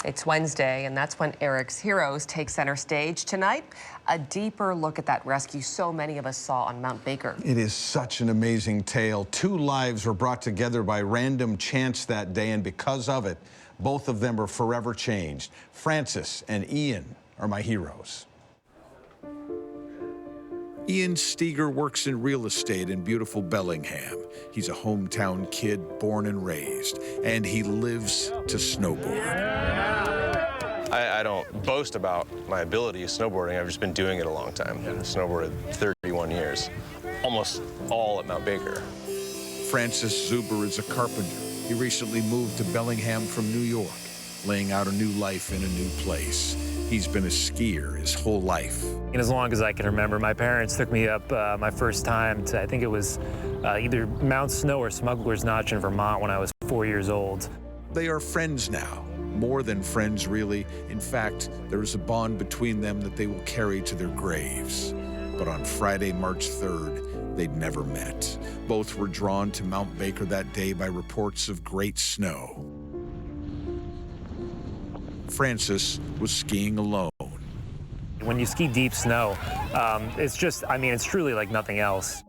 It's Wednesday, and that's when Eric's heroes take center stage tonight. A deeper look at that rescue so many of us saw on Mount Baker. It is such an amazing tale. 2 lives were brought together by random chance that day, and because of it, both of them are forever changed. Francis and Ian are my heroes. Ian Steger works in real estate in beautiful Bellingham. He's a hometown kid, born and raised, and he lives to snowboard. I don't boast about my ability of snowboarding. I've just been doing it a long time. I've snowboarded 31 years, almost all at Mount Baker. Francis Zuber is a carpenter. He recently moved to Bellingham from New York, laying out a new life in a new place. He's been a skier his whole life. And as long as I can remember, my parents took me up my first time to, I think it was either Mount Snow or Smuggler's Notch in Vermont when I was 4 years old. They are friends now. More than friends, really. In fact, there is a bond between them that they will carry to their graves. But on Friday, March 3rd, they'd never met. Both were drawn to Mount Baker that day by reports of great snow. Francis was skiing alone. When you ski deep snow, it's just, I mean, it's truly like nothing else.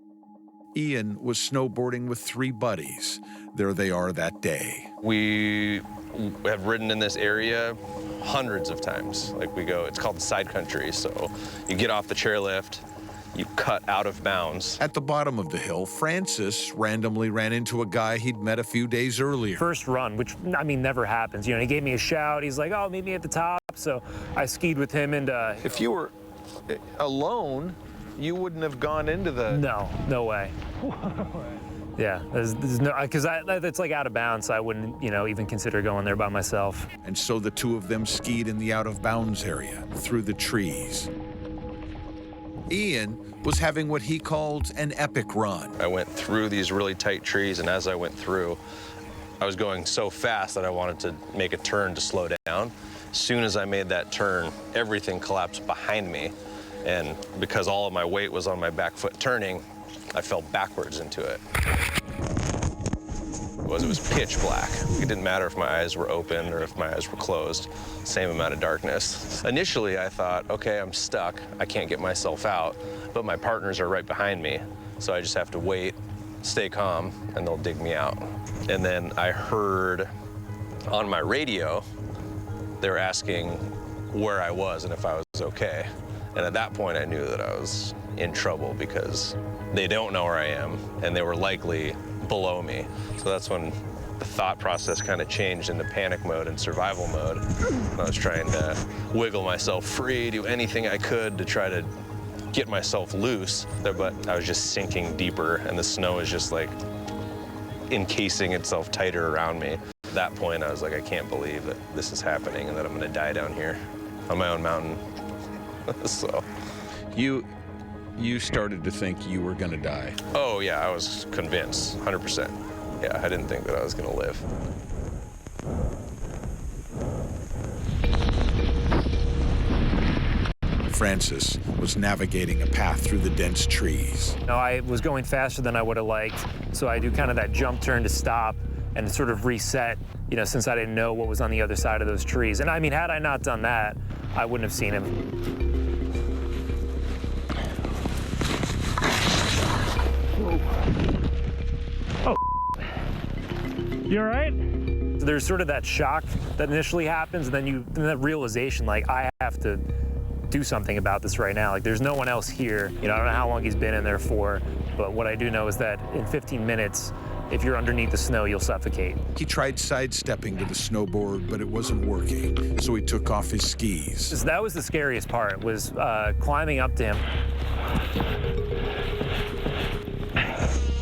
Ian was snowboarding with 3 buddies. There they are that day. We have ridden in this area hundreds of times. Like we go, it's called the side country. So you get off the chairlift, you cut out of bounds. At the bottom of the hill, Francis randomly ran into a guy he'd met a few days earlier. First run, which, I mean, never happens. You know, he gave me a shout. He's like, oh, meet me at the top. So I skied with him and... If you were alone, you wouldn't have gone into the... No way. Yeah, there's no, because it's like out of bounds, so I wouldn't, you know, even consider going there by myself. And so the 2 of them skied in the out of bounds area, through the trees. Ian was having what he called an epic run. I went through these really tight trees, and as I went through, I was going so fast that I wanted to make a turn to slow down. As soon as I made that turn, everything collapsed behind me. And because all of my weight was on my back foot turning, I fell backwards into it. It was pitch black. It didn't matter if my eyes were open or if my eyes were closed, same amount of darkness. Initially, I thought, okay, I'm stuck. I can't get myself out, but my partners are right behind me. So I just have to wait, stay calm, and they'll dig me out. And then I heard on my radio, they were asking where I was and if I was okay. And at that point, I knew that I was in trouble because they don't know where I am, and they were likely below me. So that's when the thought process kind of changed into panic mode and survival mode. I was trying to wiggle myself free, do anything I could to try to get myself loose, but I was just sinking deeper, and the snow was just like encasing itself tighter around me. At that point, I was like, I can't believe that this is happening and that I'm gonna die down here on my own mountain. So. You started to think you were gonna die. Oh yeah, I was convinced, 100%. Yeah, I didn't think that I was gonna live. Francis was navigating a path through the dense trees. No, I was going faster than I would have liked, so I do kind of that jump turn to stop and sort of reset, you know, since I didn't know what was on the other side of those trees. And I mean, had I not done that, I wouldn't have seen him. Oh, you all right? There's sort of that shock that initially happens, and then that realization, like, I have to do something about this right now. Like, there's no one else here. You know, I don't know how long he's been in there for, but what I do know is that in 15 minutes, if you're underneath the snow, you'll suffocate. He tried sidestepping to the snowboard, but it wasn't working, so he took off his skis. So that was the scariest part, was climbing up to him.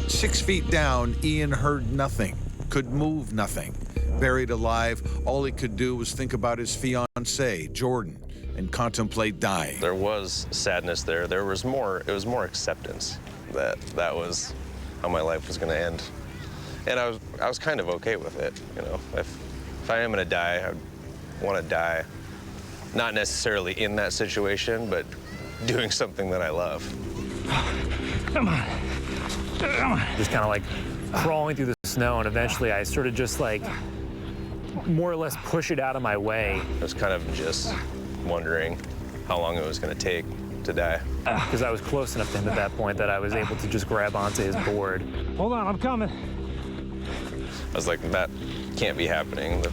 6 feet down, Ian heard nothing, could move nothing. Buried alive, all he could do was think about his fiancée, Jordan, and contemplate dying. There was sadness there. It was more acceptance that that was how my life was gonna end. And I was kind of okay with it, you know. If I am gonna die, I wanna die, not necessarily in that situation, but doing something that I love. Come on. Just kind of like crawling through the snow, and eventually I sort of just like more or less push it out of my way. I was kind of just wondering how long it was going to take to die. Because I was close enough to him at that point that I was able to just grab onto his board. Hold on, I'm coming. I was like, that can't be happening.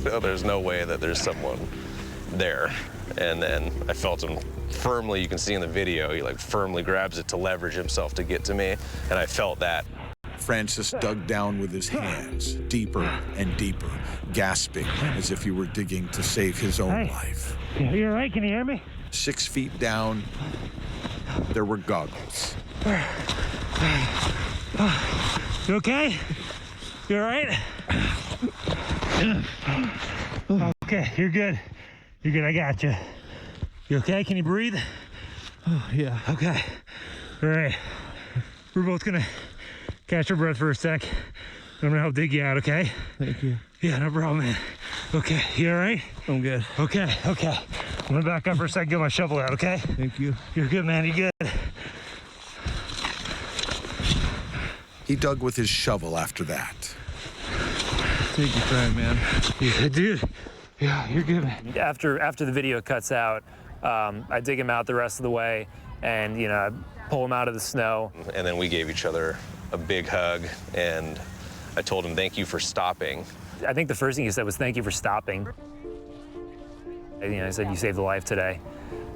There's no way that there's someone there. And then I felt him firmly, you can see in the video, he like firmly grabs it to leverage himself to get to me, and I felt that. Francis dug down with his hands, deeper and deeper, gasping as if he were digging to save his own life. You all right? Can you hear me? 6 feet down, there were goggles. You okay? You all right? Okay, you're good. You're good, I got you. You okay? Can you breathe? Oh, yeah. Okay. All right. We're both gonna catch our breath for a sec. I'm gonna help dig you out, okay? Thank you. Yeah, no problem, man. Okay, you all right? I'm good. Okay. I'm gonna back up for a sec, get my shovel out, okay? Thank you. You're good, man, you're good. He dug with his shovel after that. Take your time, man. Yeah, dude. Yeah, you're good, man. After the video cuts out, I dig him out the rest of the way, and I pull him out of the snow. And then we gave each other a big hug, and I told him, thank you for stopping. I think the first thing he said was, thank you for stopping. I said, you saved a life today.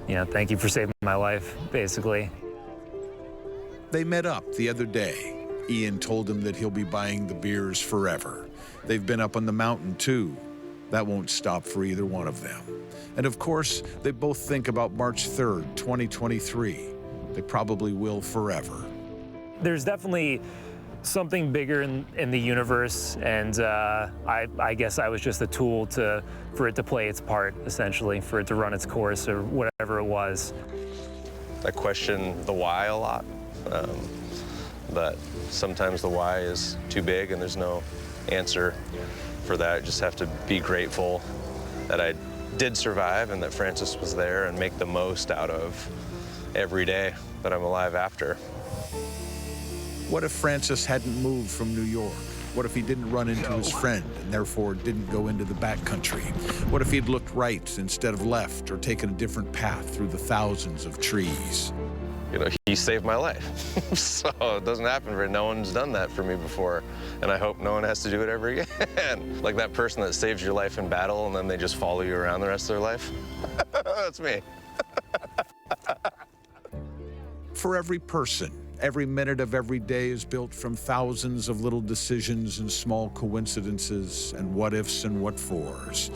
Thank you for saving my life, basically. They met up the other day. Ian told him that he'll be buying the beers forever. They've been up on the mountain too. That won't stop for either one of them. And of course, they both think about March 3rd, 2023. They probably will forever. There's definitely something bigger in the universe, and I guess I was just a tool for it to play its part, essentially, for it to run its course or whatever it was. I question the why a lot, but sometimes the why is too big and there's no answer for that. I just have to be grateful that I did survive and that Francis was there and make the most out of every day that I'm alive after. What if Francis hadn't moved from New York? What if he didn't run into his friend and therefore didn't go into the backcountry? What if he'd looked right instead of left or taken a different path through the thousands of trees? He saved my life. So it doesn't happen no one's done that for me before. And I hope no one has to do it ever again. Like that person that saves your life in battle and then they just follow you around the rest of their life. That's me. For every person, every minute of every day is built from thousands of little decisions and small coincidences and what ifs and what fors.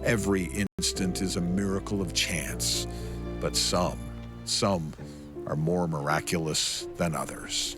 Every instant is a miracle of chance, but some are more miraculous than others.